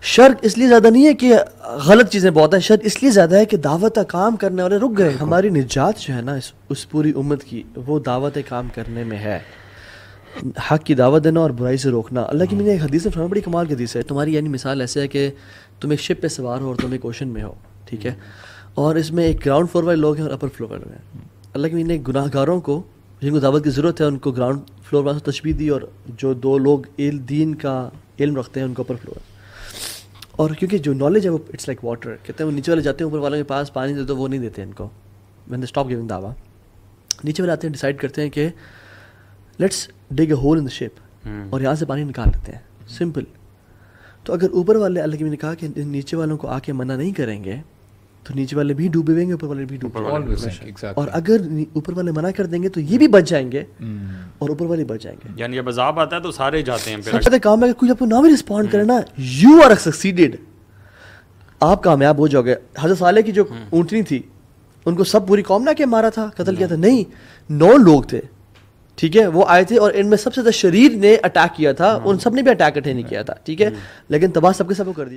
شرک اس لیے زیادہ نہیں ہے کہ غلط چیزیں بہت ہیں, شرک اس لیے زیادہ ہے کہ دعوت کام کرنے والے رک گئے. ہماری نجات جو ہے نا اس پوری امت کی, وہ دعوت کام کرنے میں ہے, حق کی دعوت دینا اور برائی سے روکنا. اللہ کی میں نے ایک حدیث میں فرمایا, بڑی کمال کی حدیث ہے. تمہاری یعنی مثال ایسے ہے کہ تم ایک شپ پہ سوار ہو اور تم ایک اوشن میں ہو, ٹھیک ہے, اور اس میں ایک گراؤنڈ فلور والے لوگ ہیں اور اپر فلور والے ہیں. اللہ کی میں نے گناہ گاروں کو جن کو دعوت کی ضرورت ہے ان کو گراؤنڈ فلور والوں سے تشبیہ دی, اور جو دو لوگ دین کا علم رکھتے ہیں ان کو اپر فلور. اور کیونکہ جو نالج ہے وہ اٹس لائک واٹر, کہتے ہیں وہ نیچے والے جاتے ہیں اوپر والوں کے پاس پانی دے دو, وہ نہیں دیتے ان کو. when they stop giving دعویٰ, نیچے والے آتے ہیں ڈیسائڈ کرتے ہیں کہ لیٹس ڈگ اے ہول ان دا شپ, اور یہاں سے پانی نکال لیتے ہیں, سمپل. تو اگر اوپر والے, اللہ کی میں نے کہا کہ نیچے والوں کو آ کے منع نہیں کریں گے تو نیچے والے بھی ڈوبے ہوئیں گے, اوپر والے بھی ڈوبے ہوئیں گے. اور اگر اوپر والے منع کر دیں گے تو یہ بھی بچ جائیں گے اور اوپر والے بچ جائیں گے. یعنی جب عذاب آتا ہے تو سارے جاتے ہیں. سب سے کام ہے کہ کوئی آپ کو نہ بھی رسپونڈ کرے نا, یو آر سکسیڈیڈ, آپ کامیاب ہو جاؤ گے. حضرت صالح کی جو اونٹنی تھی ان کو سب پوری قوم نہ کہ مارا تھا, قتل کیا تھا, نہیں, 9 لوگ تھے, ٹھیک ہے, وہ آئے تھے اور ان میں سب سے زیادہ شریر نے اٹیک کیا تھا, ان سب نے بھی اٹیک اٹھے نہیں کیا تھا, ٹھیک ہے, لیکن تباہ سب کے سب کو کر دیا.